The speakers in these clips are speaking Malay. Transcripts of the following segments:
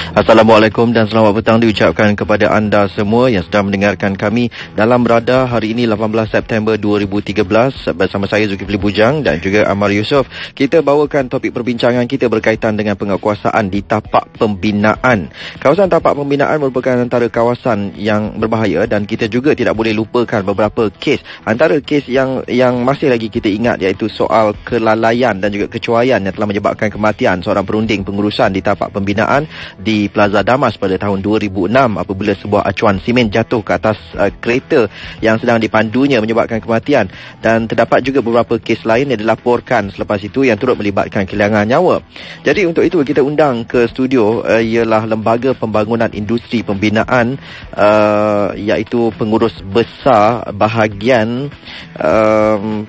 Assalamualaikum dan selamat petang diucapkan kepada anda semua yang sedang mendengarkan kami dalam Radar hari ini 18 September 2013 bersama saya Zulkifli Bujang dan juga Ammar Yusof. Kita bawakan topik perbincangan kita berkaitan dengan penguatkuasaan di tapak pembinaan. Kawasan tapak pembinaan merupakan antara kawasan yang berbahaya dan kita juga tidak boleh lupakan beberapa kes. Antara kes yang masih lagi kita ingat iaitu soal kelalaian dan juga kecuaian yang telah menyebabkan kematian seorang perunding pengurusan di tapak pembinaan di Plaza Damas pada tahun 2006 apabila sebuah acuan simen jatuh ke atas kereta yang sedang dipandunya menyebabkan kematian, dan terdapat juga beberapa kes lain yang dilaporkan selepas itu yang turut melibatkan kehilangan nyawa. Jadi untuk itu kita undang ke studio ialah Lembaga Pembangunan Industri Pembinaan iaitu pengurus besar bahagian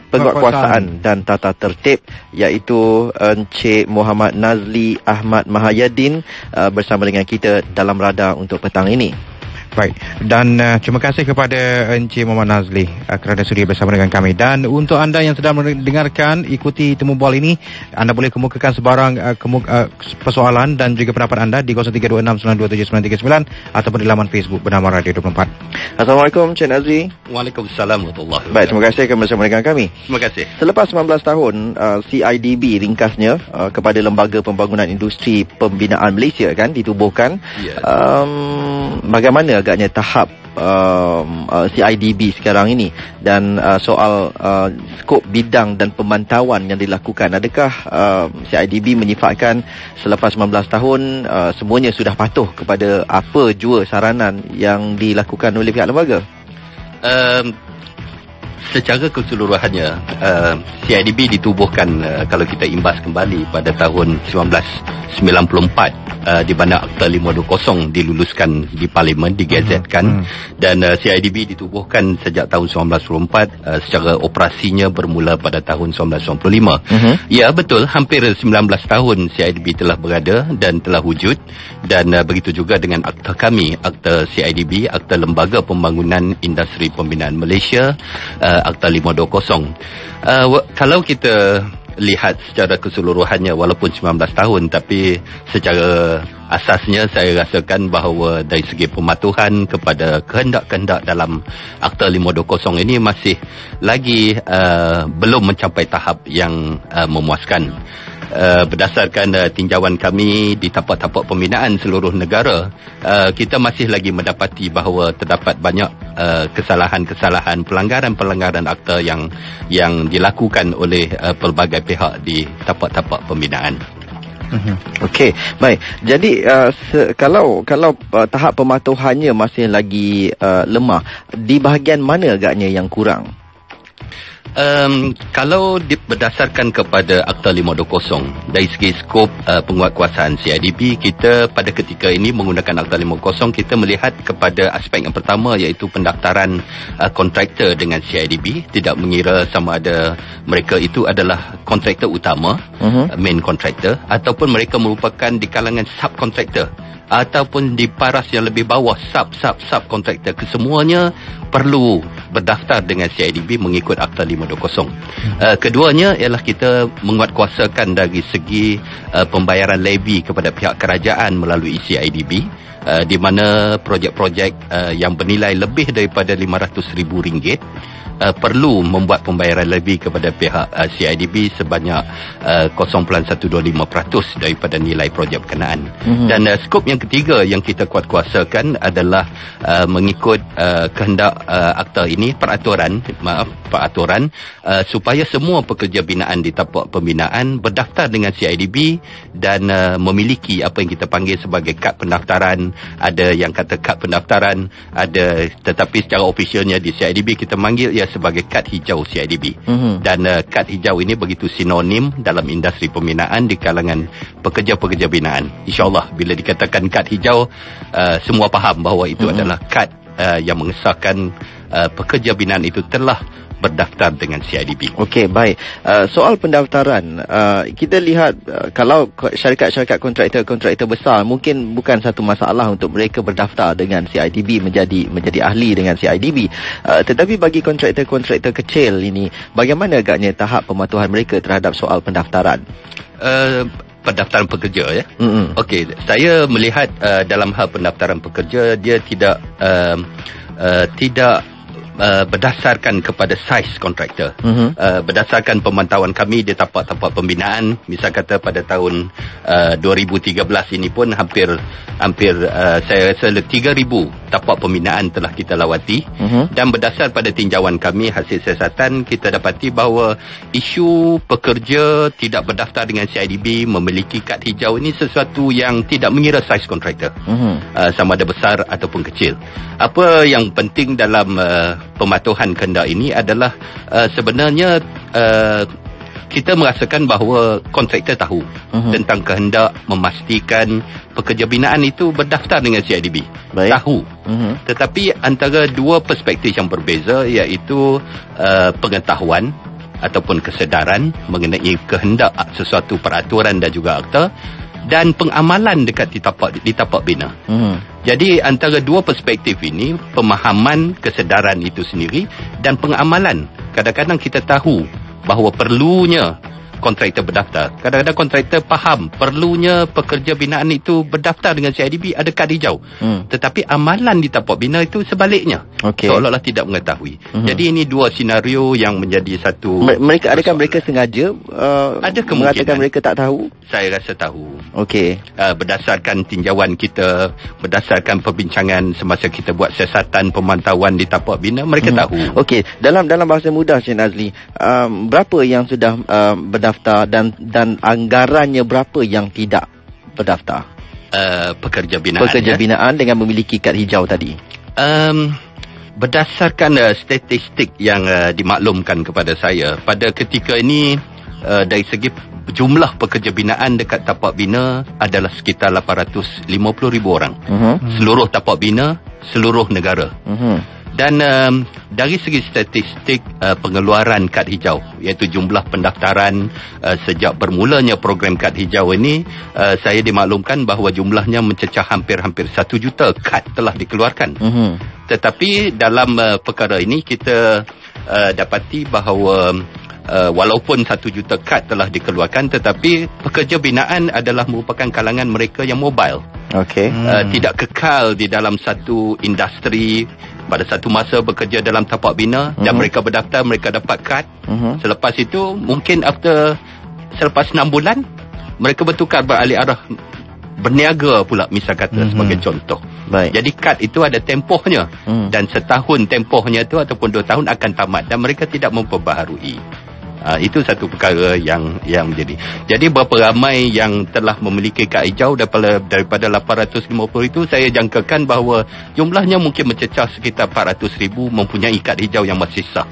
penguatkuasaan dan tata tertib iaitu Encik Muhammad Nazli Ahmad Mahayadin bersama dengan kita dalam Radar untuk petang ini. Baik, dan terima kasih kepada Encik Muhammad Nazli kerana sudi bersama dengan kami. Dan untuk anda yang sedang mendengarkan, ikuti temu bual ini, anda boleh kemukakan sebarang persoalan dan juga pendapat anda di 0326927939 ataupun di laman Facebook bernama Radio 24. Assalamualaikum Encik Nazli. Waalaikumsalam warahmatullahi wabarakatuh. Baik, terima kasih kerana bersama dengan kami. Terima kasih. Selepas 19 tahun CIDB ringkasnya kepada Lembaga Pembangunan Industri Pembinaan Malaysia kan ditubuhkan. Yes. Bagaimana agaknya tahap CIDB sekarang ini dan soal skop bidang dan pemantauan yang dilakukan, adakah CIDB menyifatkan selepas 19 tahun semuanya sudah patuh kepada apa jua saranan yang dilakukan oleh pihak lembaga? Secara keseluruhannya CIDB ditubuhkan kalau kita imbas kembali pada tahun 1994 di mana Akta 520 diluluskan di Parlimen, digazetkan, dan CIDB ditubuhkan sejak tahun 1994. Secara operasinya bermula pada tahun 1995. Ya, betul, hampir 19 tahun CIDB telah berada dan telah wujud, dan begitu juga dengan akta kami, akta CIDB, Akta Lembaga Pembangunan Industri Pembinaan Malaysia, Akta 520. Kalau kita lihat secara keseluruhannya, walaupun 19 tahun, tapi secara asasnya saya rasakan bahawa dari segi pematuhan kepada kehendak-kehendak dalam Akta 520 ini masih lagi belum mencapai tahap yang memuaskan. Berdasarkan tinjauan kami di tapak-tapak pembinaan seluruh negara, kita masih lagi mendapati bahawa terdapat banyak kesalahan-kesalahan, pelanggaran-pelanggaran akta yang dilakukan oleh pelbagai pihak di tapak-tapak pembinaan. Okey, baik. Jadi kalau tahap pematuhannya masih lagi lemah, di bahagian mana agaknya yang kurang? Kalau berdasarkan kepada Akta 520 dari segi skop penguatkuasaan CIDB, kita pada ketika ini menggunakan Akta 520, kita melihat kepada aspek yang pertama iaitu pendaftaran kontraktor dengan CIDB, tidak mengira sama ada mereka itu adalah kontraktor utama, main kontraktor, ataupun mereka merupakan di kalangan subkontraktor ataupun di paras yang lebih bawah, sub kontraktor. Kesemuanya perlu berdaftar dengan CIDB mengikut Akta 520. Keduanya ialah kita menguatkuasakan dari segi pembayaran levy kepada pihak kerajaan melalui CIDB, di mana projek-projek yang bernilai lebih daripada RM500,000 perlu membuat pembayaran levy kepada pihak CIDB sebanyak 0.125% daripada nilai projek berkenaan. Dan skop yang ketiga yang kita kuatkuasakan adalah mengikut kehendak akta ini, peraturan supaya semua pekerja binaan di tapak pembinaan berdaftar dengan CIDB dan memiliki apa yang kita panggil sebagai kad pendaftaran. Ada yang kata kad pendaftaran, ada, tetapi secara ofisialnya di CIDB kita manggil ia sebagai kad hijau CIDB. Dan kad hijau ini begitu sinonim dalam industri pembinaan di kalangan pekerja-pekerja binaan. InsyaAllah bila dikatakan kad hijau, semua faham bahawa itu adalah kad yang mengesahkan pekerja binaan itu telah berdaftar dengan CIDB. Okey, baik. Soal pendaftaran, kita lihat kalau syarikat-syarikat kontraktor besar, mungkin bukan satu masalah untuk mereka berdaftar dengan CIDB, menjadi ahli dengan CIDB. Tetapi bagi kontraktor kecil ini, bagaimana agaknya tahap pematuhan mereka terhadap soal pendaftaran? pendaftaran pekerja ya. Okey, saya melihat dalam hal pendaftaran pekerja dia tidak berdasarkan kepada saiz kontraktor. Berdasarkan pemantauan kami di tapak-tapak pembinaan, misal kata pada tahun 2013 ini pun hampir saya rasa 3,000 tapak pembinaan telah kita lawati. Dan berdasar pada tinjauan kami, hasil siasatan, kita dapati bahawa isu pekerja tidak berdaftar dengan CIDB memiliki kad hijau ini sesuatu yang tidak mengira saiz kontraktor, sama ada besar ataupun kecil. Apa yang penting dalam pematuhan kehendak ini adalah sebenarnya kita merasakan bahawa kontraktor tahu tentang kehendak memastikan pekerja binaan itu berdaftar dengan CIDB. Tahu. Tetapi antara dua perspektif yang berbeza, iaitu pengetahuan ataupun kesedaran mengenai kehendak sesuatu peraturan dan juga akta, dan pengamalan dekat di tapak bina. Jadi antara dua perspektif ini, pemahaman kesedaran itu sendiri dan pengamalan. Kadang-kadang kita tahu bahawa perlunya kontraktor berdaftar. Kadang-kadang kontraktor faham perlunya pekerja binaan itu berdaftar dengan CIDB, ada kad hijau. Tetapi amalan di tapak bina itu sebaliknya. Seolah-olah tidak mengetahui. Jadi ini dua senario yang menjadi satu. Adakah mereka sengaja ada kemungkinan mengatakan mereka tak tahu? Saya rasa tahu. Berdasarkan tinjauan kita, berdasarkan perbincangan semasa kita buat siasatan pemantauan di tapak bina, mereka tahu. Dalam bahasa mudah, Cik Nazli, berapa yang sudah berdaftar dan anggarannya berapa yang tidak berdaftar? Pekerja binaan dengan memiliki kad hijau tadi. Berdasarkan statistik yang dimaklumkan kepada saya, pada ketika ini dari segi jumlah pekerja binaan dekat tapak bina adalah sekitar 850,000 orang. Seluruh tapak bina, seluruh negara. Dan dari segi statistik pengeluaran kad hijau, iaitu jumlah pendaftaran sejak bermulanya program kad hijau ini, saya dimaklumkan bahawa jumlahnya mencecah hampir 1 juta kad telah dikeluarkan. Tetapi dalam perkara ini kita dapati bahawa walaupun 1 juta kad telah dikeluarkan, tetapi pekerja binaan adalah merupakan kalangan mereka yang mobile. Tidak kekal di dalam satu industri pada satu masa bekerja dalam tapak bina, dan mereka berdaftar, mereka dapat kad. Selepas itu mungkin selepas 6 bulan mereka bertukar, beralih arah berniaga pula, misal kata sebagai contoh. Jadi kad itu ada tempohnya, dan setahun tempohnya itu ataupun 2 tahun akan tamat, dan mereka tidak memperbaharui. Itu satu perkara yang menjadi. Jadi berapa ramai yang telah memiliki kad hijau daripada 850 itu, saya jangkakan bahawa jumlahnya mungkin mencecah sekitar 400,000 mempunyai kad hijau yang masih sah.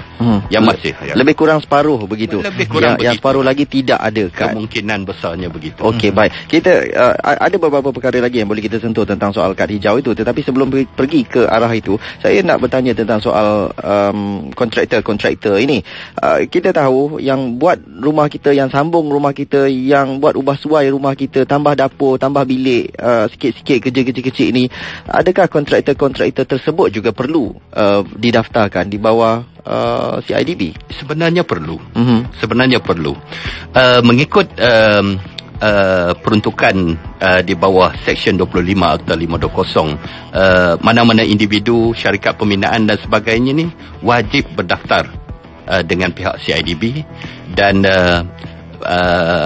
Lebih kurang separuh begitu. Yang separuh lagi tidak ada kad. Kemungkinan besarnya begitu. Baik. Kita ada beberapa perkara lagi yang boleh kita sentuh tentang soal kad hijau itu, tetapi sebelum pergi ke arah itu, saya nak bertanya tentang soal kontraktor ini. Kita tahu yang buat rumah kita, yang sambung rumah kita, yang buat ubah suai rumah kita, tambah dapur, tambah bilik, sikit-sikit kerja kecil-kecil ini, adakah kontraktor tersebut juga perlu didaftarkan di bawah CIDB? Sebenarnya perlu. Mengikut peruntukan di bawah Seksyen 25 Akta 520, mana-mana individu, syarikat pembinaan dan sebagainya ni wajib berdaftar dengan pihak CIDB, dan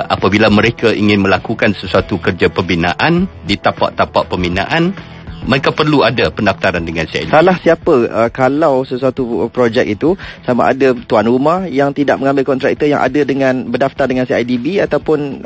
apabila mereka ingin melakukan sesuatu kerja pembinaan di tapak-tapak pembinaan, mereka perlu ada pendaftaran dengan CIDB. Salah siapa kalau sesuatu projek itu, sama ada tuan rumah yang tidak mengambil kontraktor yang ada dengan berdaftar dengan CIDB, ataupun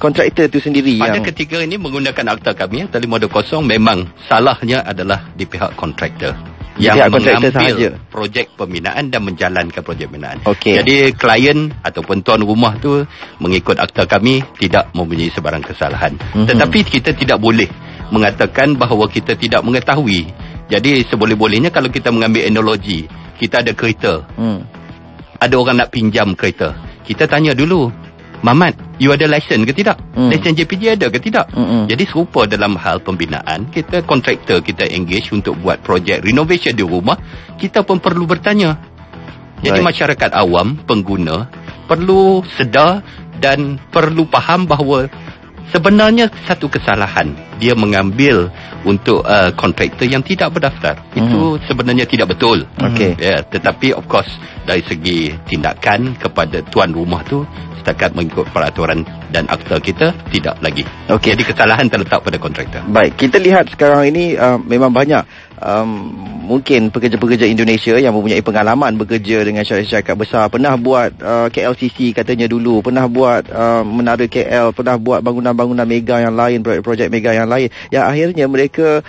kontraktor itu sendiri? Pada ketika ini menggunakan akta kami Akta 520, memang salahnya adalah di pihak kontraktor yang mengambil projek pembinaan dan menjalankan projek pembinaan. Jadi klien ataupun tuan rumah tu mengikut akta kami tidak mempunyai sebarang kesalahan. Tetapi kita tidak boleh mengatakan bahawa kita tidak mengetahui. Jadi seboleh-bolehnya kalau kita mengambil analogi, kita ada kereta, ada orang nak pinjam kereta, kita tanya dulu, Mamat, you ada lesen ke tidak? Lesen JPJ ada ke tidak? Jadi serupa dalam hal pembinaan, kita kontraktor kita engage untuk buat projek renovation di rumah, kita pun perlu bertanya. Jadi masyarakat awam, pengguna perlu sedar dan perlu faham bahawa sebenarnya satu kesalahan dia mengambil untuk kontraktor yang tidak berdaftar. Itu sebenarnya tidak betul. Tetapi of course dari segi tindakan kepada tuan rumah tu setakat mengikut peraturan dan akta kita tidak lagi. Jadi kesalahan terletak pada kontraktor. Baik, kita lihat sekarang ini memang banyak mungkin pekerja-pekerja Indonesia yang mempunyai pengalaman bekerja dengan syarikat besar, pernah buat KLCC katanya dulu, pernah buat Menara KL, pernah buat bangunan-bangunan mega yang lain, projek mega yang lain, yang akhirnya mereka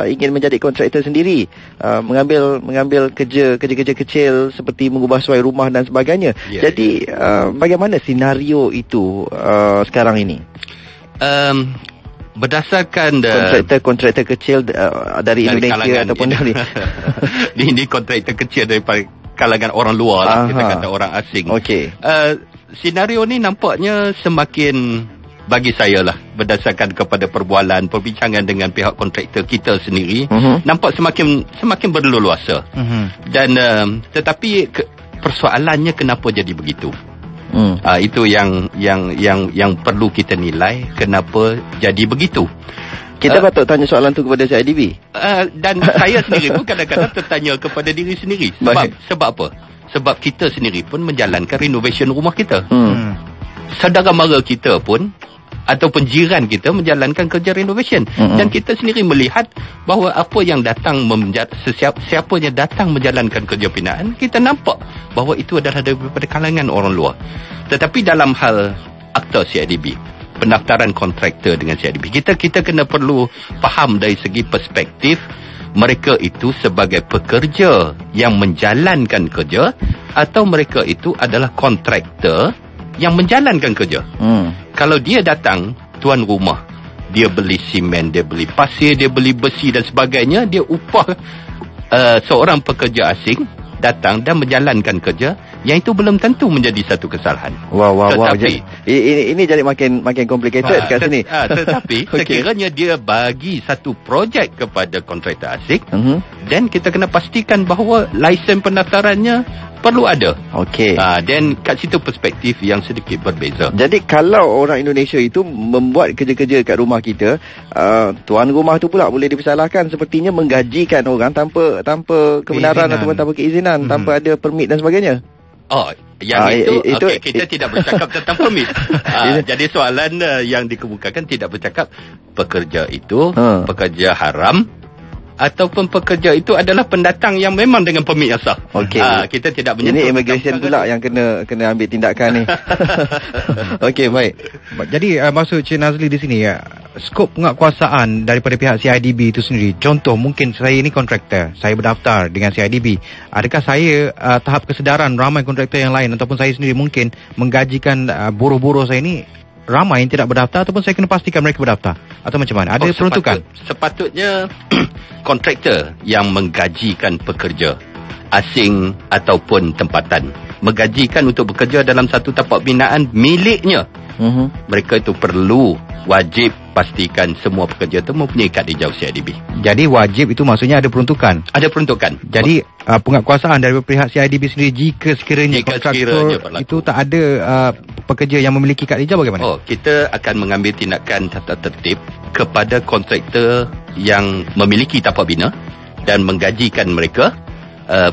ingin menjadi kontraktor sendiri, mengambil kerja-kerja kecil seperti mengubah suai rumah dan sebagainya. Jadi bagaimana senario itu sekarang ini? Berdasarkan kontraktor kecil dari Indonesia ataupun dari ini kontraktor kecil daripada kalangan orang luar lah, kita kata orang asing. Senario ni nampaknya semakin, bagi saya lah, berdasarkan kepada perbualan, perbincangan dengan pihak kontraktor kita sendiri, nampak semakin berleluasa. Dan tetapi persoalannya kenapa jadi begitu? Itu yang perlu kita nilai, kenapa jadi begitu. Kita patut tanya soalan tu kepada CIDB. Dan saya sendiri pun kadang-kadang tertanya kepada diri sendiri. Sebab apa? Sebab kita sendiri pun menjalankan renovation rumah kita. Saudara mara kita pun ataupun jiran kita menjalankan kerja renovation. Dan kita sendiri melihat bahawa apa yang datang siapa yang datang menjalankan kerja pinaan, kita nampak bahawa itu adalah daripada kalangan orang luar. Tetapi dalam hal akta CIDB, pendaftaran kontraktor dengan CIDB, kita kena perlu faham dari segi perspektif mereka itu sebagai pekerja yang menjalankan kerja atau mereka itu adalah kontraktor yang menjalankan kerja. Kalau dia datang, tuan rumah, dia beli simen, dia beli pasir, dia beli besi dan sebagainya, dia upah seorang pekerja asing datang dan menjalankan kerja, yang itu belum tentu menjadi satu kesalahan. Tetapi ini jadi makin complicated kat sini. Tetapi sekiranya dia bagi satu projek kepada kontraktor asing, dan kita kena pastikan bahawa lesen pendaftarannya perlu ada. Dan kat situ perspektif yang sedikit berbeza. Jadi kalau orang Indonesia itu membuat kerja-kerja kat rumah kita, tuan rumah tu pula boleh dipersalahkan sepertinya menggajikan orang tanpa kebenaran ataupun tanpa keizinan, tanpa ada permit dan sebagainya. Kita tidak bercakap tentang permit. Jadi soalan yang dikemukakan tidak bercakap pekerja itu pekerja haram ataupun pekerja itu adalah pendatang yang memang dengan permit yang sah. Kita tidak menyentuh. Ini immigration pula yang kena ambil tindakan ni. Baik. Jadi maksud Cik Nazli di sini, skop penguatkuasaan daripada pihak CIDB itu sendiri. Contoh, mungkin saya ini kontraktor, saya berdaftar dengan CIDB. Adakah saya tahap kesedaran ramai kontraktor yang lain ataupun saya sendiri mungkin menggajikan buruh-buruh saya ini ramai yang tidak berdaftar, ataupun saya kena pastikan mereka berdaftar, atau macam mana? Ada peruntukan? Sepatutnya kontraktor yang menggajikan pekerja asing ataupun tempatan, menggajikan untuk bekerja dalam satu tapak binaan miliknya. Mereka itu perlu wajib pastikan semua pekerja itu mempunyai kad hijau CIDB. Jadi wajib itu maksudnya ada peruntukan? Ada peruntukan. Jadi penguatkuasaan dari pihak CIDB sendiri, jika sekiranya kontraktor itu tak ada pekerja yang memiliki kad hijau, bagaimana? Kita akan mengambil tindakan tata tertib kepada kontraktor yang memiliki tapak bina dan menggajikan mereka.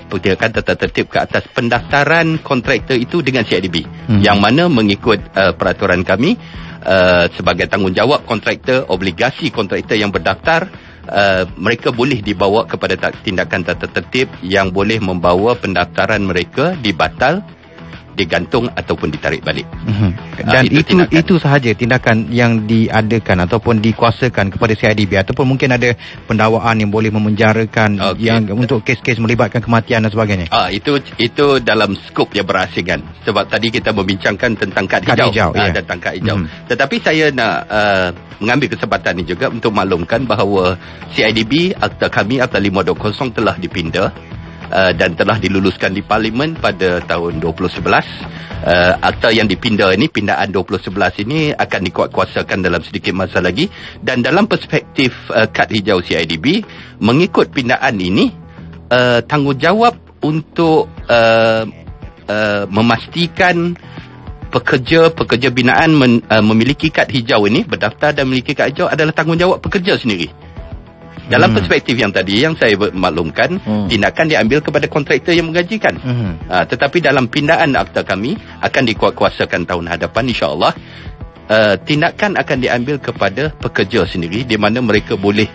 Tindakan tata tertib ke atas pendaftaran kontraktor itu dengan CIDB, yang mana mengikut peraturan kami, sebagai tanggungjawab kontraktor, obligasi kontraktor yang berdaftar, mereka boleh dibawa kepada tindakan tata tertib yang boleh membawa pendaftaran mereka dibatal, digantung ataupun ditarik balik. Dan itu sahaja tindakan yang diadakan ataupun dikuasakan kepada CIDB, ataupun mungkin ada pendakwaan yang boleh memenjarakan yang untuk kes-kes melibatkan kematian dan sebagainya. Itu dalam skop yang berasingan. Sebab tadi kita membincangkan tentang kad hijau, tentang kad hijau. Tetapi saya nak mengambil kesempatan ini juga untuk maklumkan bahawa CIDB, akta kami, akta 520 telah dipinda dan telah diluluskan di Parlimen pada tahun 2011. Akta yang dipinda ini, pindaan 2011 ini akan dikuatkuasakan dalam sedikit masa lagi. Dan dalam perspektif kad hijau CIDB, mengikut pindaan ini, tanggungjawab untuk memastikan pekerja binaan memiliki kad hijau ini, berdaftar dan memiliki kad hijau adalah tanggungjawab pekerja sendiri. Dalam perspektif yang tadi yang saya maklumkan, tindakan diambil kepada kontraktor yang menggajikan. Tetapi dalam pindaan akta kami akan dikuatkuasakan tahun hadapan, insya-Allah. Tindakan akan diambil kepada pekerja sendiri, di mana mereka boleh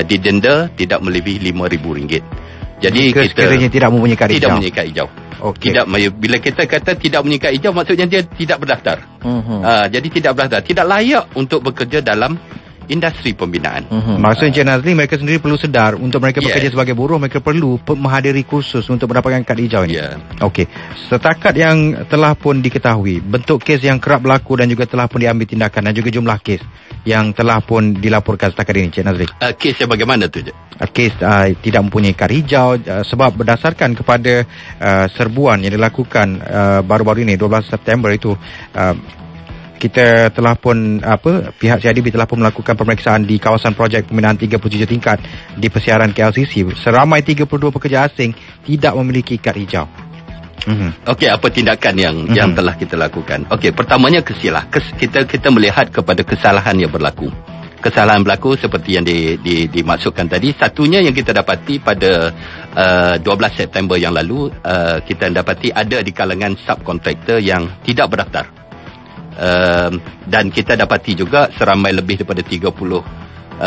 didenda tidak melebihi RM5,000. Jadi kita sekiranya tidak mempunyai kad hijau. Tidak mempunyai kad hijau. Okay. Bila kita kata tidak mempunyai kad hijau, maksudnya dia tidak berdaftar. Jadi tidak berdaftar, tidak layak untuk bekerja dalam industri pembinaan. Maksudnya Encik Nazli, mereka sendiri perlu sedar untuk mereka bekerja sebagai buruh, mereka perlu menghadiri kursus untuk mendapatkan kad hijau ini. Okey. Setakat yang telah pun diketahui, bentuk kes yang kerap berlaku dan juga telah pun diambil tindakan dan juga jumlah kes yang telah pun dilaporkan setakat ini, Encik Nazli. Kes yang bagaimana tu? Kes tidak mempunyai kad hijau sebab berdasarkan kepada serbuan yang dilakukan baru-baru ini 12 September itu, kita telah pun pihak CIDB telah pun melakukan pemeriksaan di kawasan projek pembinaan 37 tingkat di persiaran KLCC. Seramai 32 pekerja asing tidak memiliki kad hijau. Okey, apa tindakan yang telah kita lakukan? Okey, pertamanya kita melihat kepada kesalahan yang berlaku. Kesalahan berlaku seperti yang dimaksudkan tadi. Satunya yang kita dapati pada 12 September yang lalu, kita dapati ada di kalangan subkontraktor yang tidak berdaftar. Dan kita dapati juga seramai lebih daripada 30,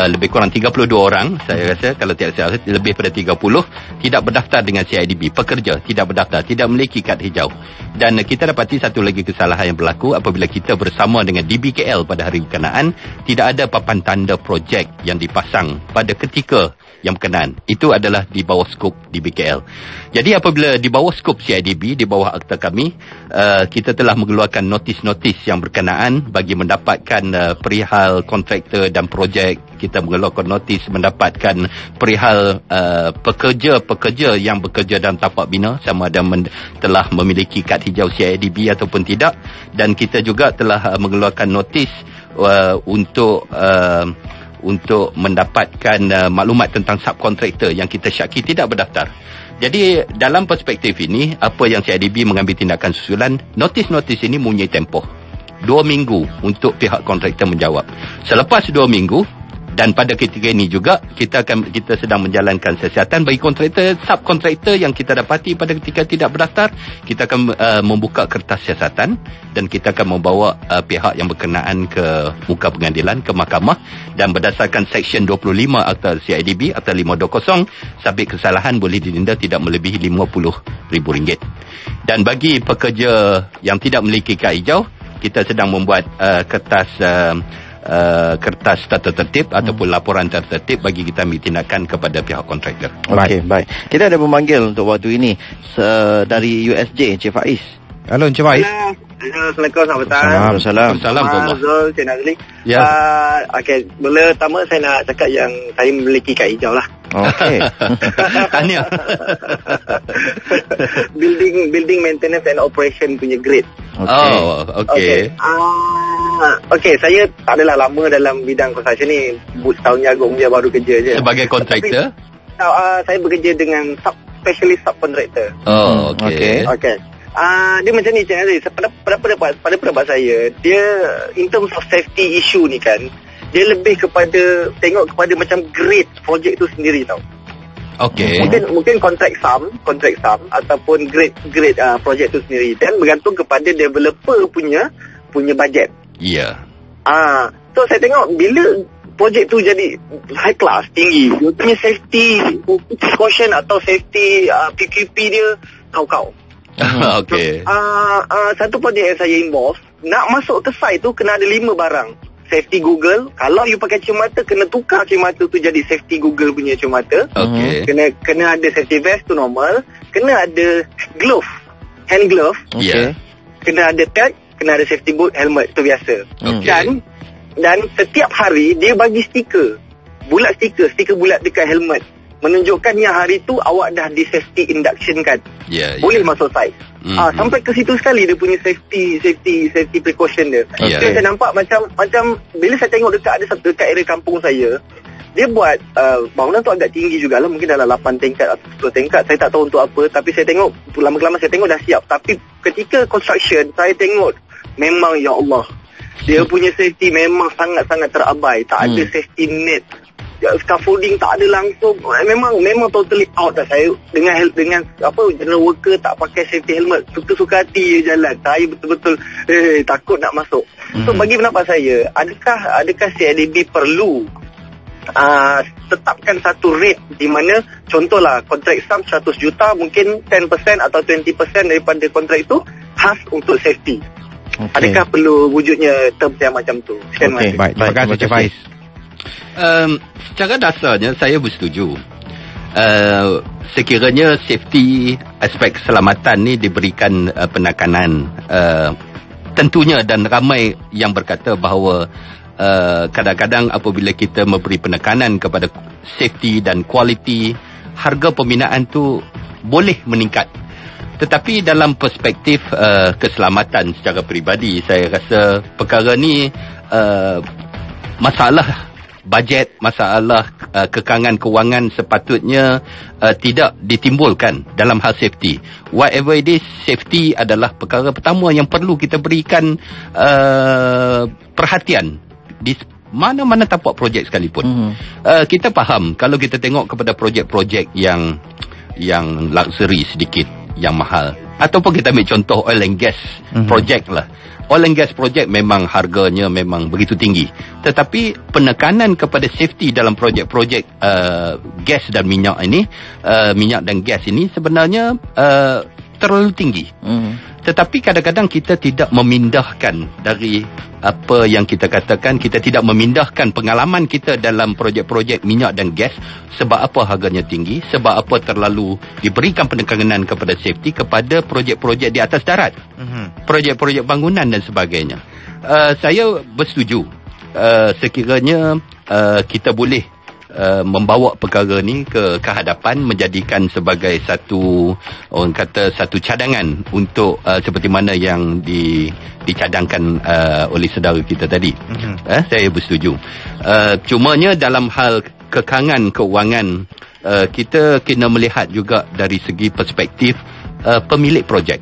lebih kurang 32 orang, saya rasa, kalau tidak salah, lebih daripada 30 tidak berdaftar dengan CIDB. Pekerja tidak berdaftar, tidak memiliki kad hijau. Dan kita dapati satu lagi kesalahan yang berlaku apabila kita bersama dengan DBKL pada hari berkenaan, tidak ada papan tanda projek yang dipasang pada ketika yang berkenaan. Itu adalah di bawah skop DBKL. Jadi apabila di bawah skop CIDB, di bawah akta kami, kita telah mengeluarkan notis-notis yang berkenaan bagi mendapatkan perihal kontraktor dan projek. Kita mengeluarkan notis mendapatkan perihal pekerja-pekerja yang bekerja dalam tapak bina, sama ada telah memiliki kad hijau CIDB ataupun tidak. Dan kita juga telah mengeluarkan notis untuk mendapatkan maklumat tentang subkontraktor yang kita syaki tidak berdaftar. Jadi dalam perspektif ini, apa yang CIDB mengambil tindakan susulan, notis-notis ini mempunyai tempoh 2 minggu untuk pihak kontraktor menjawab. Selepas 2 minggu, dan pada ketika ini juga kita sedang menjalankan siasatan bagi kontraktor, subkontraktor yang kita dapati pada ketika tidak berdaftar, kita akan membuka kertas siasatan dan kita akan membawa pihak yang berkenaan ke muka pengadilan, ke mahkamah, dan berdasarkan Seksyen 25 Akta CIDB, Akta 520, sabit kesalahan boleh didenda tidak melebihi RM50,000. Dan bagi pekerja yang tidak memiliki kad hijau, kita sedang membuat kertas tata tertib ataupun laporan tata tertib bagi kita ambil tindakan kepada pihak kontraktor. Okey, baik. Kita ada pemanggil untuk waktu ini dari USJ, Encik Faiz. Halo Encik Faiz. Assalamualaikum, selamat petang. Assalamualaikum. Zul, Cik Nazli. Ya. Okey, mula pertama saya nak cakap yang saya memiliki kad hijau lah. Okey. Tahniah. Building maintenance and operation punya grade. Oh, okey. Okey, saya tak adalah lama dalam bidang construction ni. Setahun jagung je, baru kerja je. Sebagai kontraktor? Saya bekerja dengan specialist subcontractor. Oh, okey. Dia macam ni, Cik Nazri. Pada pendapat saya, dia in terms of safety issue ni kan, dia lebih kepada tengok kepada macam grade projek tu sendiri tau. Okey. Mungkin kontrak sum ataupun grade projek tu sendiri, dan bergantung kepada developer punya bajet. Ya. So saya tengok bila projek tu jadi high class, tinggi, dia punya safety precaution atau safety PQP dia kau. Okey. Satu projek yang saya involve, nak masuk ke site tu kena ada 5 barang. Safety Google, kalau you pakai cermata, kena tukar cermata tu jadi safety Google punya cermata. Okey. Kena ada safety vest tu normal, kena ada glove, hand glove. Ya. Kena ada tag, kena ada safety boot, helmet, tu biasa. Okey. Dan setiap hari dia bagi stiker bulat dekat helmet, menunjukkan yang hari tu awak dah di safety induction kan. Boleh masuk site. Sampai ke situ sekali dia punya safety precaution dia. So saya nampak macam bila saya tengok dekat area kampung saya, dia buat bangunan tu agak tinggi jugalah, mungkin dalam 8 tingkat atau 10 tingkat. Saya tak tahu untuk apa, tapi saya tengok lama-lama saya tengok dah siap. Tapi ketika construction, saya tengok memang ya Allah, dia punya safety memang sangat-sangat terabai. Tak ada safety net, scaffolding tak ada langsung. Memang totally out dah. Saya dengan general worker tak pakai safety helmet, suka hati je jalan. Saya betul-betul takut nak masuk. So bagi pendapat saya, adakah CIDB perlu tetapkan satu rate di mana contohlah kontrak sum 100 juta, mungkin 10% atau 20% daripada kontrak itu khas untuk safety. Adakah perlu wujudnya term yang macam tu? Baik, terima kasih Cik Faiz. Secara dasarnya saya bersetuju. Sekiranya safety, aspek keselamatan ni diberikan penekanan, tentunya, dan ramai yang berkata bahawa kadang-kadang apabila kita memberi penekanan kepada safety dan kualiti, harga pembinaan tu boleh meningkat. Tetapi dalam perspektif keselamatan secara peribadi, saya rasa perkara ni masalah bajet, masalah kekangan kewangan sepatutnya tidak ditimbulkan dalam hal safety. Whatever it is, safety adalah perkara pertama yang perlu kita berikan perhatian di mana-mana tapak projek sekalipun. Kita faham kalau kita tengok kepada projek-projek yang luxury sedikit, yang mahal, ataupun kita ambil contoh oil and gas projek lah. Oil and gas projek memang harganya memang begitu tinggi, tetapi penekanan kepada safety dalam projek-projek gas dan minyak ini, minyak dan gas ini sebenarnya terlalu tinggi. Tetapi kadang-kadang kita tidak memindahkan dari apa yang kita katakan, kita tidak memindahkan pengalaman kita dalam projek-projek minyak dan gas. Sebab apa harganya tinggi, sebab apa terlalu diberikan penekanan kepada safety kepada projek-projek di atas darat, projek-projek bangunan dan sebagainya. Saya bersetuju sekiranya kita boleh membawa perkara ni ke hadapan, menjadikan sebagai satu, orang kata, satu cadangan untuk seperti mana yang dicadangkan oleh saudara kita tadi. Saya bersetuju. Cumanya dalam hal kekangan kewangan, kita kena melihat juga dari segi perspektif pemilik projek.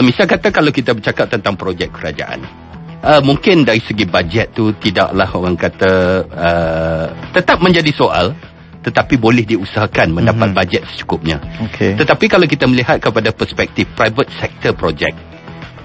Misal kata kalau kita bercakap tentang projek kerajaan, mungkin dari segi bajet tu tidaklah, orang kata, tetap menjadi soal, tetapi boleh diusahakan mendapat bajet secukupnya. Tetapi kalau kita melihat kepada perspektif private sector project,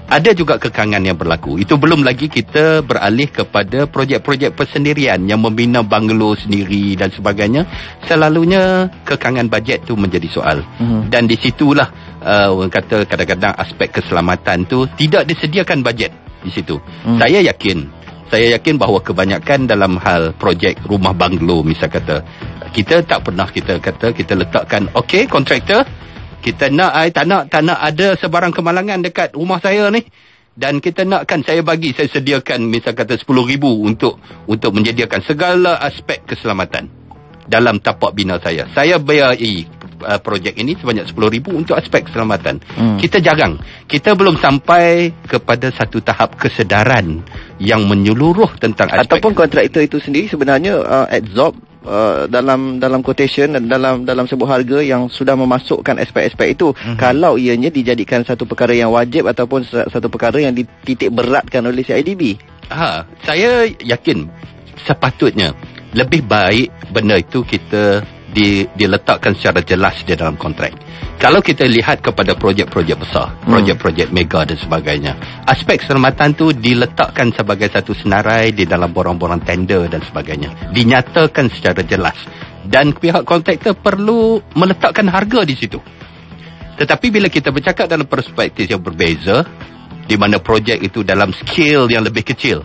ada juga kekangan yang berlaku. Itu belum lagi kita beralih kepada projek-projek persendirian yang membina banglo sendiri dan sebagainya. Selalunya kekangan bajet tu menjadi soal. Dan di situlah orang kata kadang-kadang aspek keselamatan tu tidak disediakan bajet di situ. Saya yakin bahawa kebanyakan dalam hal projek rumah banglo, misal kata, kita tak pernah kita letakkan, okey, kontraktor, kita tak nak ada sebarang kemalangan dekat rumah saya ni, dan kita nakkan saya sediakan misal kata 10,000 untuk menyediakan segala aspek keselamatan dalam tapak bina saya. Saya bayar projek ini sebanyak 10,000 untuk aspek keselamatan. Kita jarang. Kita belum sampai kepada satu tahap kesedaran yang menyeluruh tentang aspek. Ataupun kontraktor itu sendiri sebenarnya absorb dalam quotation dan dalam sebuah harga yang sudah memasukkan aspek-aspek itu. Kalau ianya dijadikan satu perkara yang wajib ataupun satu perkara yang dititik beratkan oleh CIDB. Saya yakin sepatutnya lebih baik benda itu kita diletakkan secara jelas di dalam kontrak. Kalau kita lihat kepada projek-projek besar, projek-projek mega dan sebagainya, aspek keselamatan tu diletakkan sebagai satu senarai di dalam borang-borang tender dan sebagainya, dinyatakan secara jelas, dan pihak kontraktor perlu meletakkan harga di situ. Tetapi bila kita bercakap dalam perspektif yang berbeza, di mana projek itu dalam skala yang lebih kecil,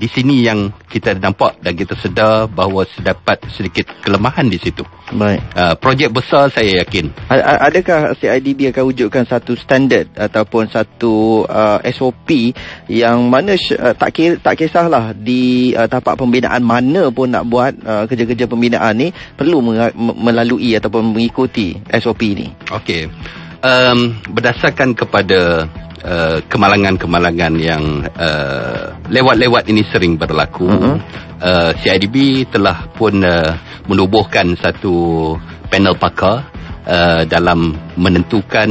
di sini yang kita nampak dan kita sedar bahawa terdapat sedikit kelemahan di situ. Baik. Projek besar saya yakin. Adakah CIDB akan wujudkan satu standard ataupun satu SOP yang mana tak kisahlah di tapak pembinaan mana pun nak buat kerja-kerja pembinaan ni perlu melalui ataupun mengikuti SOP ni? Okey. Berdasarkan kepada kemalangan-kemalangan yang lewat-lewat ini sering berlaku, CIDB telah pun menubuhkan satu panel pakar dalam menentukan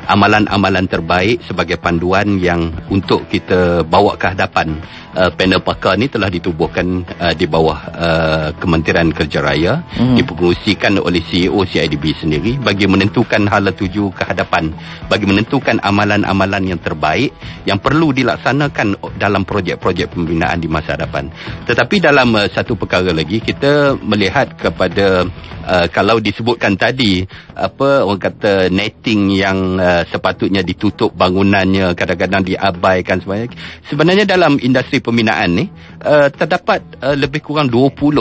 amalan-amalan terbaik sebagai panduan yang untuk kita bawa ke hadapan. Panel pakar ni telah ditubuhkan di bawah Kementerian Kerja Raya, dipengerusikan oleh CEO CIDB sendiri bagi menentukan hala tuju ke hadapan, bagi menentukan amalan-amalan yang terbaik yang perlu dilaksanakan dalam projek-projek pembinaan di masa hadapan. Tetapi dalam satu perkara lagi, kita melihat kepada kalau disebutkan tadi orang kata netting yang sepatutnya ditutup bangunannya kadang-kadang diabaikan sebagainya. Sebenarnya dalam industri pembinaan ni terdapat lebih kurang 20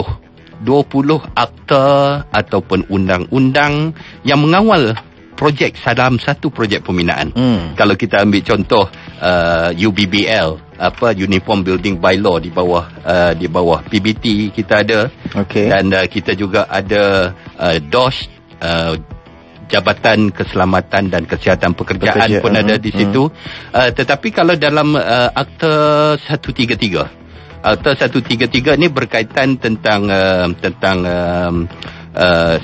akta ataupun undang-undang yang mengawal projek dalam satu projek pembinaan. Kalau kita ambil contoh UBBL, Uniform Building Bylaw di bawah PBT kita ada. Dan kita juga ada DOSH, Jabatan Keselamatan dan Kesihatan Pekerjaan pun ada di situ. Tetapi kalau dalam Akta 133, Akta 133 ni berkaitan tentang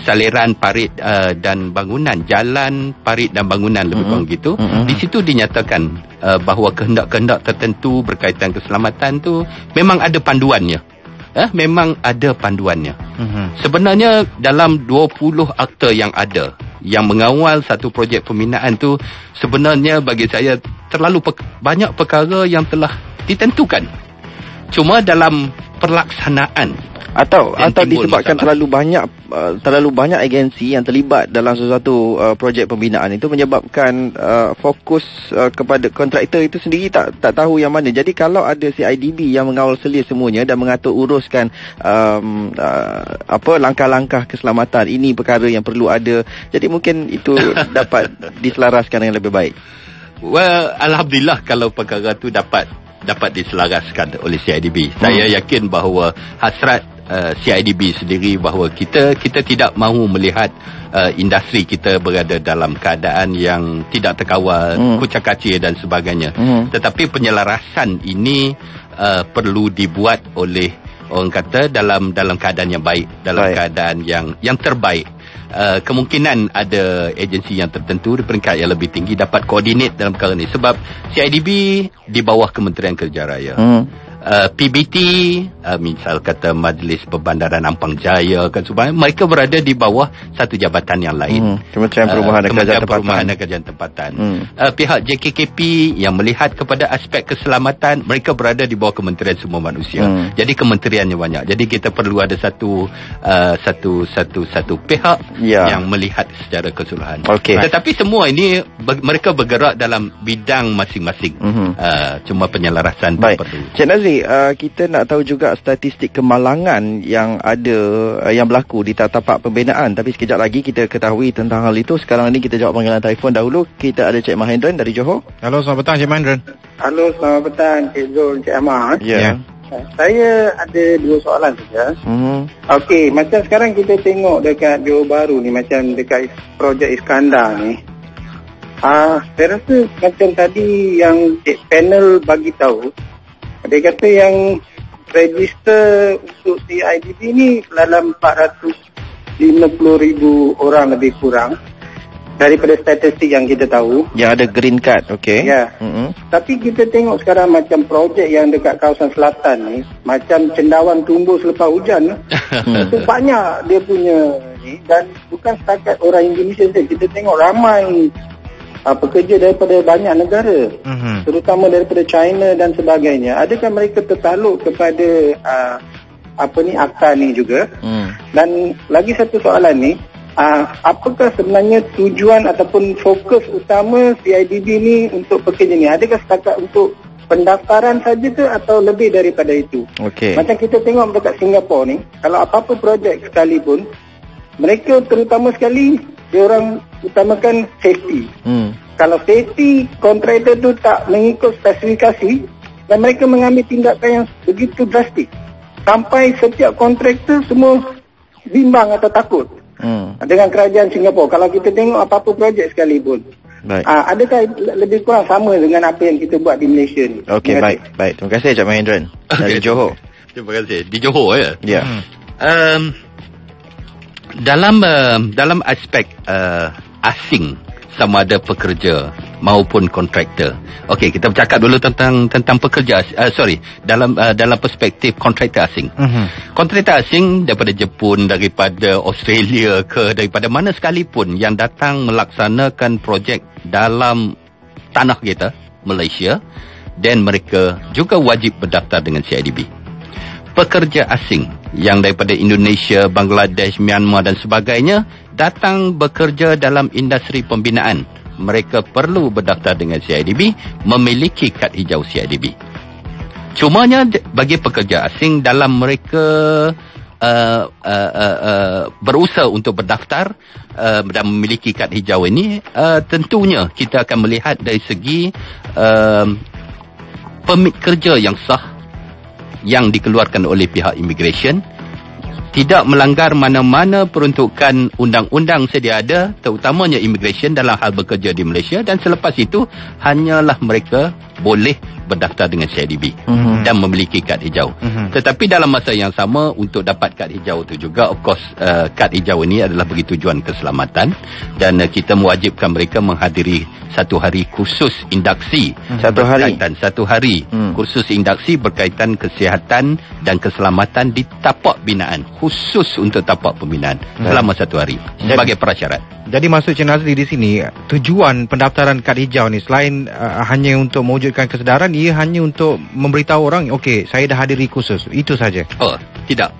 saliran parit dan bangunan, jalan, parit dan bangunan, lebih kurang gitu. Di situ dinyatakan bahawa kehendak-kehendak tertentu berkaitan keselamatan tu memang ada panduannya. Memang ada panduannya. Sebenarnya dalam 20 akta yang ada yang mengawal satu projek pembinaan tu, sebenarnya bagi saya terlalu banyak perkara yang telah ditentukan. Cuma dalam pelaksanaan atau disebabkan terlalu banyak agensi yang terlibat dalam sesuatu projek pembinaan itu menyebabkan fokus kepada kontraktor itu sendiri tak tahu yang mana. Jadi kalau ada CIDB yang mengawal selia semuanya dan mengatur uruskan langkah-langkah keselamatan, ini perkara yang perlu ada. Jadi mungkin itu dapat diselaraskan dengan lebih baik. Well, alhamdulillah kalau perkara tu dapat diselaraskan oleh CIDB. Saya yakin bahawa hasrat CIDB sendiri bahawa kita tidak mahu melihat industri kita berada dalam keadaan yang tidak terkawal, kucak-kacir dan sebagainya. Tetapi penyelarasan ini perlu dibuat oleh orang kata dalam keadaan yang baik, dalam keadaan yang terbaik. Kemungkinan ada agensi yang tertentu di peringkat yang lebih tinggi dapat koordinat dalam perkara ini, sebab CIDB di bawah Kementerian Kerja Raya. PBT, misal kata Majlis Perbandaran Ampang Jaya kan sebagainya, mereka berada di bawah satu jabatan yang lain. Kementerian Perumahan dan Kerjaan Tempatan. Pihak JKKP yang melihat kepada aspek keselamatan, mereka berada di bawah Kementerian Sumber Manusia. Jadi kementeriannya banyak. Jadi kita perlu ada satu pihak yang melihat secara keseluruhan. Tetapi semua ini mereka bergerak dalam bidang masing-masing. Cuma penyelarasan perlu. Cik Nazri, kita nak tahu juga statistik kemalangan yang ada yang berlaku di tapak pembinaan, tapi sekejap lagi kita ketahui tentang hal itu. Sekarang ni kita jawab panggilan telefon dahulu. Kita ada Cik Mahendran dari Johor. Halo, selamat petang Cik Mahendran. Halo, selamat petang Cik Zul, Cik Amar. Saya ada dua soalan saja. Okey, macam sekarang kita tengok dekat Johor Bahru ni, macam dekat projek Iskandar ni, saya rasa macam tadi yang panel bagi tahu, dia kata yang register untuk CIDB ni dalam 450,000 orang lebih kurang daripada statistik yang kita tahu. Yang ada green card, okey. Ya. Tapi kita tengok sekarang macam projek yang dekat kawasan selatan ni, macam cendawan tumbuh selepas hujan. Itu banyak dia punya ni, dan bukan setakat orang Indonesia saja. Kita tengok ramai pekerja daripada banyak negara, terutama daripada China dan sebagainya. Adakah mereka tertaluk kepada akta ni juga? Dan lagi satu soalan ni, apakah sebenarnya tujuan ataupun fokus utama CIDB ni untuk pekerja ni? Adakah setakat untuk pendaftaran saja ke atau lebih daripada itu? Macam kita tengok dekat Singapura ni, kalau apa-apa projek sekalipun, mereka terutama sekali dia orang utamakan safety. Kalau safety, kontraktor tu tak mengikut spesifikasi dan mereka mengambil tindakan yang begitu drastik, sampai setiap kontraktor semua bimbang atau takut dengan kerajaan Singapura. Kalau kita tengok apa-apa projek sekalipun, adakah lebih kurang sama dengan apa yang kita buat di Malaysia ni? Okey, baik. Terima kasih Cik Mahendran dari Johor. Terima kasih. Di Johor ya. Ya. Dalam aspek asing, sama ada pekerja maupun kontraktor. Okey, kita bercakap dulu tentang pekerja dalam perspektif kontraktor asing. Kontraktor asing daripada Jepun, daripada Australia daripada mana sekalipun yang datang melaksanakan projek dalam tanah kita, Malaysia, dan mereka juga wajib berdaftar dengan CIDB. Pekerja asing yang daripada Indonesia, Bangladesh, Myanmar dan sebagainya datang bekerja dalam industri pembinaan, mereka perlu berdaftar dengan CIDB, memiliki kad hijau CIDB. Cumanya bagi pekerja asing, dalam mereka berusaha untuk berdaftar dan memiliki kad hijau ini, tentunya kita akan melihat dari segi permit kerja yang sah yang dikeluarkan oleh pihak immigration, tidak melanggar mana-mana peruntukan undang-undang sedia ada, terutamanya immigration dalam hal bekerja di Malaysia, dan selepas itu hanyalah mereka boleh berdaftar dengan CIDB dan memiliki kad hijau. Tetapi dalam masa yang sama, untuk dapat kad hijau itu juga, of course, kad hijau ini adalah bagi tujuan keselamatan, dan kita mewajibkan mereka menghadiri 1 hari kursus induksi. 1 hari? 1 hari kursus induksi berkaitan kesihatan dan keselamatan di tapak binaan, khusus untuk tapak pembinaan selama 1 hari sebagai prasyarat. Jadi maksud Cik Nazli di sini, tujuan pendaftaran kad hijau ni selain hanya untuk mewujudkan kesedaran, ia hanya untuk memberitahu orang, okey, saya dah hadiri kursus, itu saja? Oh, tidak.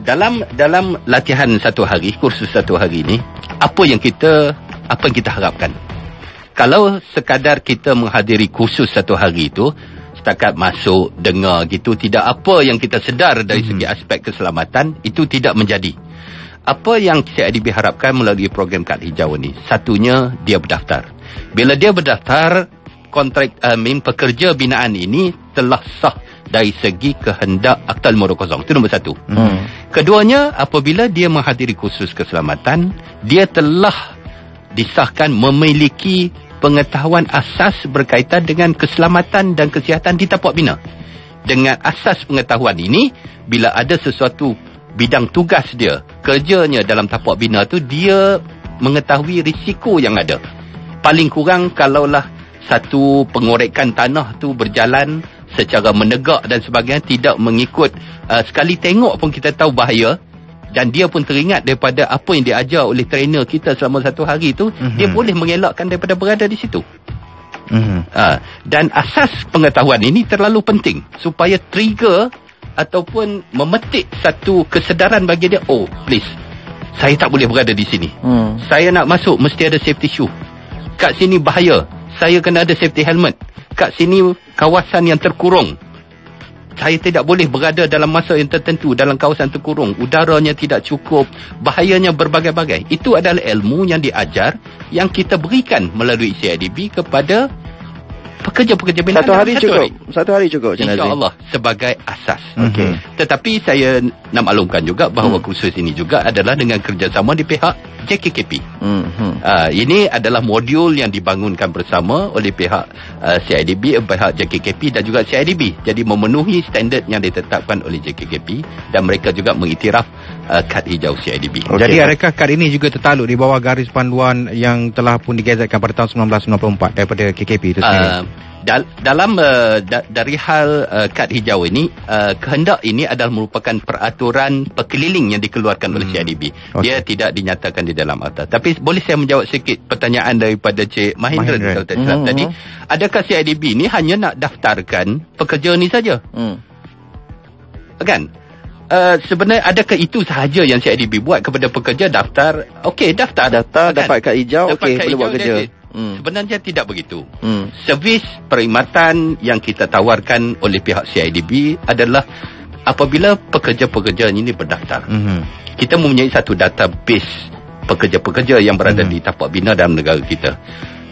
Dalam latihan 1 hari, kursus 1 hari ni, apa yang kita harapkan? Kalau sekadar kita menghadiri kursus 1 hari itu, setakat masuk, dengar gitu, tidak apa yang kita sedar dari segi aspek keselamatan, itu tidak menjadi. Apa yang CIDB harapkan melalui program kad hijau ini? Satunya, dia berdaftar. Bila dia berdaftar, pekerja binaan ini telah sah dari segi kehendak Akta 520. Itu nombor 1. Keduanya, apabila dia menghadiri kursus keselamatan, dia telah disahkan memiliki pengetahuan asas berkaitan dengan keselamatan dan kesihatan di tapak bina. Dengan asas pengetahuan ini, bila ada sesuatu bidang tugas dia, kerjanya dalam tapak bina tu, dia mengetahui risiko yang ada. Paling kurang kalaulah satu pengorekan tanah tu berjalan secara menegak dan sebagainya, tidak mengikut, sekali tengok pun kita tahu bahaya, dan dia pun teringat daripada apa yang diajar oleh trainer kita selama 1 hari tu, dia boleh mengelakkan daripada berada di situ. Dan asas pengetahuan ini terlalu penting supaya trigger ataupun memetik satu kesedaran bagi dia, oh please, saya tak boleh berada di sini. Saya nak masuk mesti ada safety shoe. Kat sini bahaya, saya kena ada safety helmet. Kat sini kawasan yang terkurung, saya tidak boleh berada dalam masa yang tertentu dalam kawasan terkurung, udaranya tidak cukup, bahayanya berbagai-bagai. Itu adalah ilmu yang diajar, yang kita berikan melalui CIDB kepada pekerja-pekerja binaan. 1 hari cukup? 1 hari cukup, InsyaAllah, sebagai asas. Tetapi saya nak maklumkan juga bahawa kursus ini juga adalah dengan kerjasama di pihak JKKP. Ini adalah modul yang dibangunkan bersama oleh pihak CIDB, pihak JKKP dan juga CIDB. Jadi memenuhi standard yang ditetapkan oleh JKKP, dan mereka juga mengiktiraf kad hijau CIDB. Jadi adakah kad ini juga tertakluk di bawah garis panduan yang telah pun digazetkan pada tahun 1994 daripada KKP itu sendiri? Dari hal kad hijau ini, kehendak ini adalah merupakan peraturan perkeliling yang dikeluarkan oleh CIDB. Dia tidak dinyatakan di dalam akta. Tapi boleh saya menjawab sikit pertanyaan daripada Cik Mahendra kalau tak silap tadi. Adakah CIDB ini hanya nak daftarkan pekerja ni saja? Kan? Sebenarnya adakah itu sahaja yang CIDB buat kepada pekerja? Daftar, okey, daftar kan? Dapat kad hijau, okey, boleh buat kerja. Sebenarnya tidak begitu. Servis perkhidmatan yang kita tawarkan oleh pihak CIDB adalah apabila pekerja-pekerja ini berdaftar, kita mempunyai satu database pekerja-pekerja yang berada di tapak bina dalam negara kita.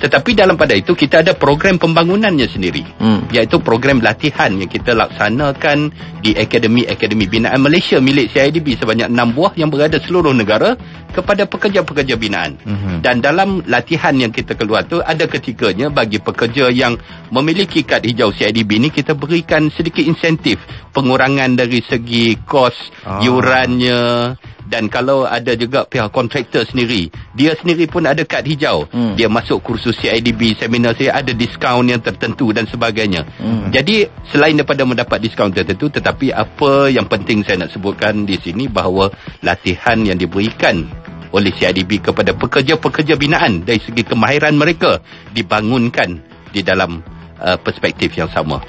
Tetapi dalam pada itu kita ada program pembangunannya sendiri, iaitu program latihan yang kita laksanakan di Akademi Binaan Malaysia milik CIDB sebanyak 6 buah yang berada seluruh negara kepada pekerja-pekerja binaan. Dan dalam latihan yang kita keluar tu, ada ketikanya bagi pekerja yang memiliki kad hijau CIDB ni, kita berikan sedikit insentif pengurangan dari segi kos yurannya Dan kalau ada juga pihak kontraktor sendiri, dia sendiri pun ada kad hijau. Dia masuk kursus CIDB, seminar saya ada diskaun yang tertentu dan sebagainya. Jadi selain daripada mendapat diskaun tertentu, tetapi apa yang penting saya nak sebutkan di sini bahawa latihan yang diberikan oleh CIDB kepada pekerja-pekerja binaan dari segi kemahiran mereka dibangunkan di dalam perspektif yang sama.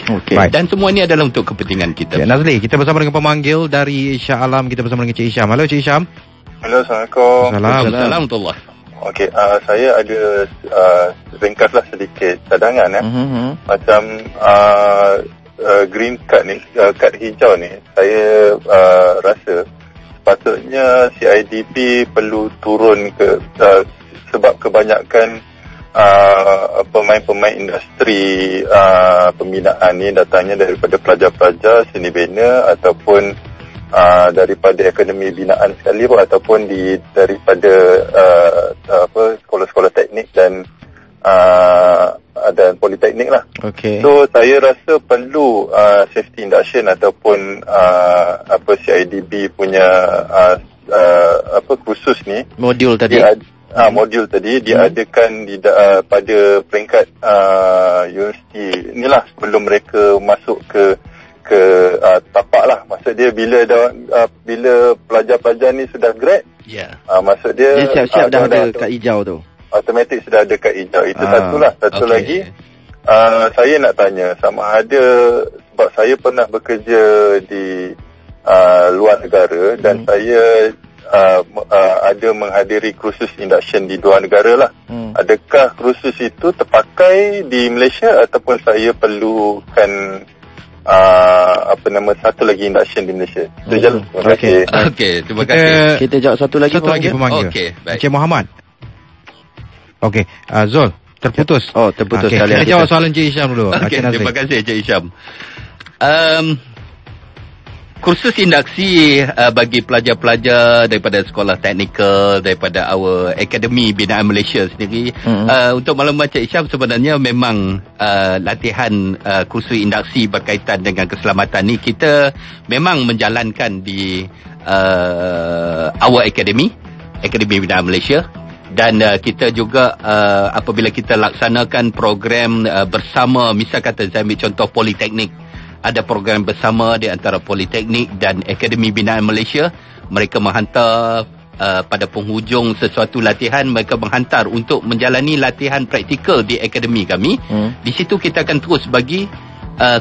Dan semua ini adalah untuk kepentingan kita. Nazli, kita bersama dengan pemanggil dari Shah Alam. Kita bersama dengan Cik Isham. Halo Cik Isham. Halo, Assalamualaikum. Assalamualaikum. Okey, saya ada ringkaslah sedikit cadangan Macam green card ni, kad hijau ni, saya rasa sepatutnya CIDB perlu turun ke sebab kebanyakan pemain-pemain industri pembinaan ni datangnya daripada pelajar-pelajar seni bina ataupun daripada akademi binaan sekali pun, ataupun daripada sekolah-sekolah teknik dan politeknik lah. So saya rasa perlu safety induction ataupun CIDB punya kursus ni, modul tadi modul tadi diadakan pada peringkat universiti inilah sebelum mereka masuk ke tapak lah. Maksud dia bila pelajar-pelajar ni sudah grad, maksud dia siap-siap dah ada kad hijau tu, automatik sudah ada kad hijau. Itu satu lagi saya nak tanya sama ada, sebab saya pernah bekerja di luar negara dan saya ada menghadiri kursus induction di luar negara lah. Adakah kursus itu terpakai di Malaysia ataupun saya perlukan satu lagi induction di Malaysia? Terima kasih. Terima kasih. Kita jawab satu lagi pemanggil. Baik. Encik Muhammad. Zul, terputus. Terputus. Kita jawab soalan Encik Isham dulu. Terima kasih Encik Isham. Kursus induksi bagi pelajar-pelajar daripada sekolah teknikal, daripada our Akademi Binaan Malaysia sendiri, untuk maklumat Cik Isham, sebenarnya memang latihan kursus induksi berkaitan dengan keselamatan ni kita memang menjalankan di our Akademi Binaan Malaysia. Dan kita juga apabila kita laksanakan program bersama, misal kata saya ambil contoh Politeknik, ada program bersama di antara Politeknik dan Akademi Binaan Malaysia. Mereka menghantar pada penghujung sesuatu latihan, mereka menghantar untuk menjalani latihan praktikal di akademi kami. Di situ kita akan terus bagi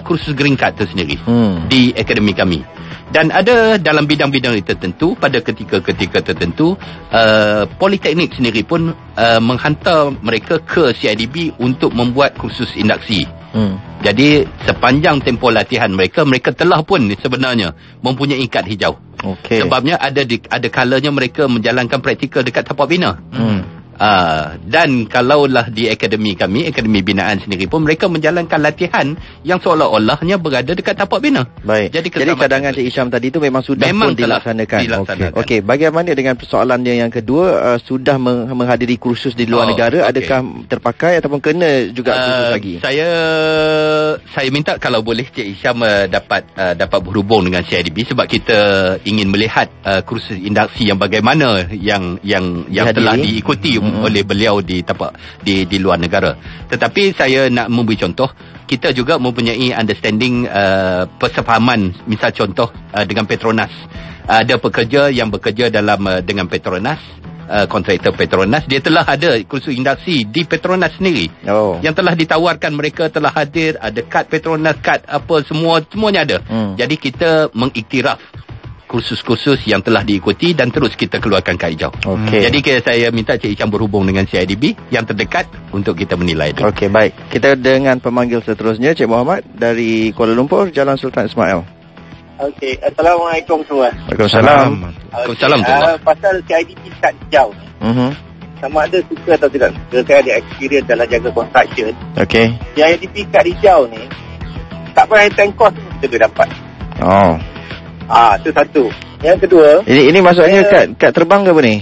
kursus green card tersendiri di akademi kami. Dan ada dalam bidang-bidang tertentu, pada ketika-ketika tertentu, Politeknik sendiri pun menghantar mereka ke CIDB untuk membuat kursus induksi. Jadi sepanjang tempoh latihan mereka telah pun sebenarnya mempunyai kad hijau. Sebabnya ada kalanya mereka menjalankan praktikal dekat tapak bina. Dan kalaulah di akademi kami, Akademi Binaan sendiri pun, mereka menjalankan latihan yang seolah-olahnya berada dekat tapak bina. Baik. Jadi cadangan Cik Isham tadi tu memang pun dilaksanakan. Okey, bagaimana dengan persoalannya yang kedua, sudah menghadiri kursus di luar negara, adakah terpakai ataupun kena juga kursus lagi? Saya minta kalau boleh Cik Isham dapat berhubung dengan CIDB, sebab kita ingin melihat kursus induksi yang bagaimana yang telah diikuti oleh beliau di luar negara. Tetapi saya nak memberi contoh, kita juga mempunyai understanding persefahaman, misal contoh dengan Petronas. Ada pekerja yang bekerja dengan Petronas, kontraktor Petronas, dia telah ada kursus induksi di Petronas sendiri. Yang telah ditawarkan, mereka telah hadir, ada kad Petronas, kad apa, semuanya ada. Jadi kita mengiktiraf kursus-kursus yang telah diikuti dan terus kita keluarkan kad hijau. Jadi saya minta Cik Isham berhubung dengan CIDB yang terdekat untuk kita menilai itu. Baik. Kita dengan pemanggil seterusnya, Cik Muhammad dari Kuala Lumpur, Jalan Sultan Ismail. Assalamualaikum semua. Waalaikumsalam. Waalaikumsalam. Pasal CIDB kad hijau ni, sama ada suka atau tidak suka, saya ada experience dalam jaga construction. CIDB kad hijau ni tak payah time cost kita boleh dapat. Itu satu. Yang kedua, ini maksudnya kad terbang ke apa ni?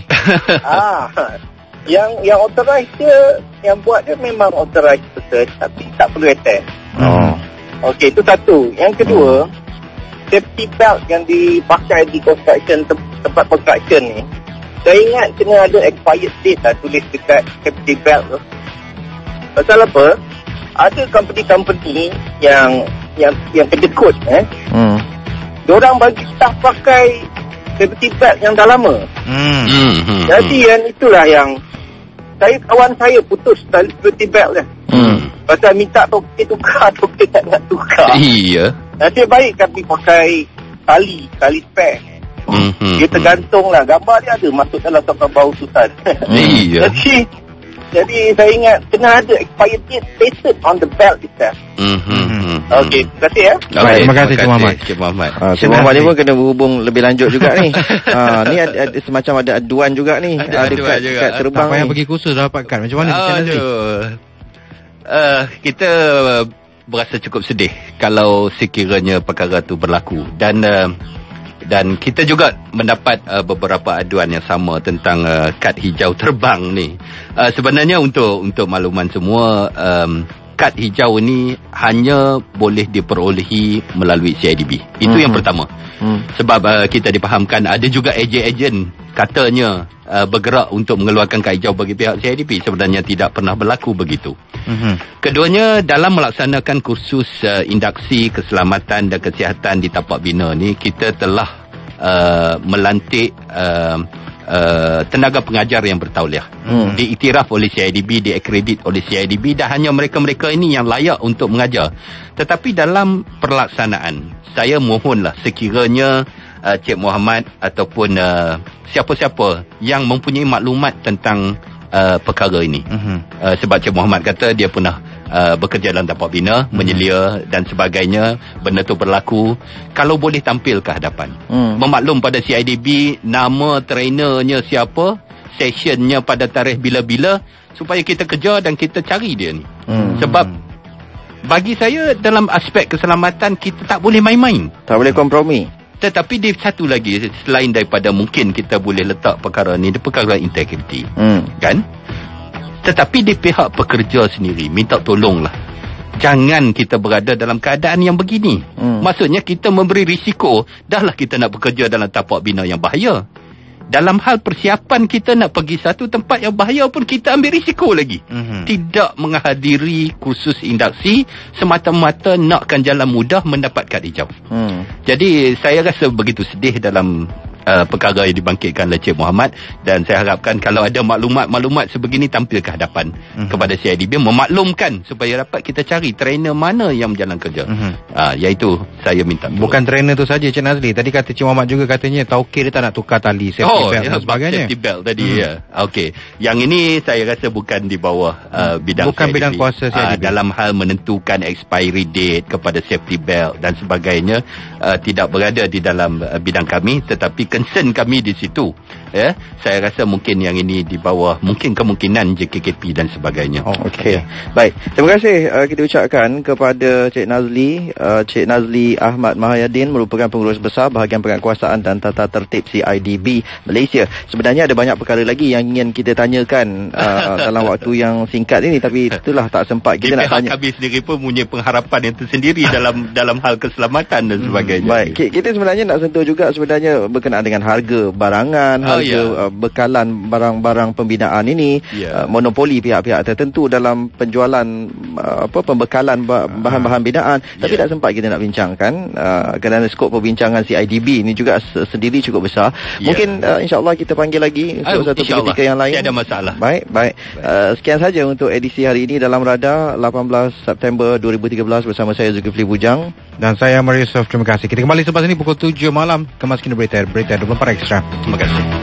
Yang authorized dia, yang buat dia memang authorized person, tapi tak perlu attend. Itu satu. Yang kedua, safety belt yang dipakai di construction tempat construction ni, saya ingat kena ada expired date lah tulis dekat safety belt tu. Pasal apa? Ada company-company yang kedekut diorang bagi staff pakai safety belt yang dah lama. Jadi kan itulah yang kawan saya putus tali safety belt dia. Pasal minta token tukar, token tak nak tukar. Iya. Nasib baik kami pakai tali spare. Dia tergantung lah. Gambar dia ada masuk dalam tokang bau Sultan. Iya. Jadi saya ingat kena ada expired date stated on the belt itself. Okey, terima kasih ya. Terima kasih Cik Muhammad. Cik Muhammad ni pun kena berhubung lebih lanjut juga ni. Ni ada semacam ada aduan juga ni. Ada kad terbang. Tak payah pergi kursus dah dapat kad. Macam mana channel ni? Kita berasa cukup sedih kalau sekiranya perkara tu berlaku, dan kita juga mendapat beberapa aduan yang sama tentang kad hijau terbang ni. Sebenarnya untuk makluman semua, kad hijau ni hanya boleh diperolehi melalui CIDB. Itu yang pertama. Sebab kita dipahamkan ada juga ejen-ejen katanya bergerak untuk mengeluarkan kad hijau bagi pihak CIDB. Sebenarnya tidak pernah berlaku begitu. Keduanya, dalam melaksanakan kursus induksi keselamatan dan kesihatan di tapak bina ni, kita telah melantik tenaga pengajar yang bertauliah, diiktiraf oleh CIDB, diakredit oleh CIDB, dan hanya mereka-mereka ini yang layak untuk mengajar. Tetapi dalam pelaksanaan, saya mohonlah sekiranya Cik Muhammad ataupun siapa-siapa yang mempunyai maklumat tentang perkara ini, sebab Cik Muhammad kata dia pernah bekerja dalam tapak bina, menyelia dan sebagainya, benda tu berlaku, kalau boleh tampil ke hadapan, memaklum pada CIDB nama trainernya siapa, sessionnya pada tarikh bila-bila, supaya kita kejar dan kita cari dia ni. Sebab bagi saya dalam aspek keselamatan kita tak boleh main-main, tak boleh kompromi. Tetapi dia satu lagi, selain daripada mungkin kita boleh letak perkara ni, dia perkara integriti, kan? Tetapi di pihak pekerja sendiri, minta tolonglah, jangan kita berada dalam keadaan yang begini. Maksudnya kita memberi risiko. Dahlah kita nak bekerja dalam tapak bina yang bahaya, dalam hal persiapan kita nak pergi satu tempat yang bahaya pun kita ambil risiko lagi. Tidak menghadiri kursus induksi semata-mata nakkan jalan mudah mendapat kad hijau. Jadi saya rasa begitu sedih dalam perkara yang dibangkitkan oleh Cik Muhammad, dan saya harapkan kalau ada maklumat sebegini tampil ke hadapan kepada CIDB, memaklumkan supaya dapat kita cari trainer mana yang berjalan kerja. Iaitu saya minta tolong. Bukan trainer tu saja Cik Nazli, tadi kata Cik Muhammad juga katanya tauke dia tak nak tukar tali safety belt dan sebagainya. Safety belt tadi okey, yang ini saya rasa bukan di bawah bidang bukan CIDB. Bidang kuasa CIDB. Dalam hal menentukan expiry date kepada safety belt dan sebagainya, tidak berada di dalam bidang kami, tetapi concern kami di situ. Ya, saya rasa mungkin yang ini di bawah mungkin kemungkinan JKKP dan sebagainya. Okey. Baik. Terima kasih kita ucapkan kepada Cik Nazli. Cik Nazli Ahmad Mahayadin merupakan pengurus besar bahagian penguatkuasaan dan tata tertib CIDB Malaysia. Sebenarnya ada banyak perkara lagi yang ingin kita tanyakan dalam waktu yang singkat ini, tapi itulah tak sempat kita nak tanya. Kami sendiri pun punya pengharapan yang tersendiri dalam hal keselamatan dan sebagainya. Baik. Kita sebenarnya nak sentuh juga sebenarnya berkenaan dengan harga barangan, bekalan barang-barang pembinaan ini, monopoli pihak-pihak tertentu dalam penjualan pembekalan bahan-bahan binaan. Tapi tak sempat kita nak bincangkan kerana skop perbincangan CIDB ini juga sendiri cukup besar. Mungkin insya-Allah kita panggil lagi untuk satu ketika yang lain. Tidak ada masalah. Baik. Sekian saja untuk edisi hari ini dalam Radar 18 September 2013 bersama saya Zulkifli Bujang dan saya Amar Yusof. Terima kasih. Kita kembali selepas ini pukul 7 malam. Kemas Kini Berita 24 Extra. Terima kasih.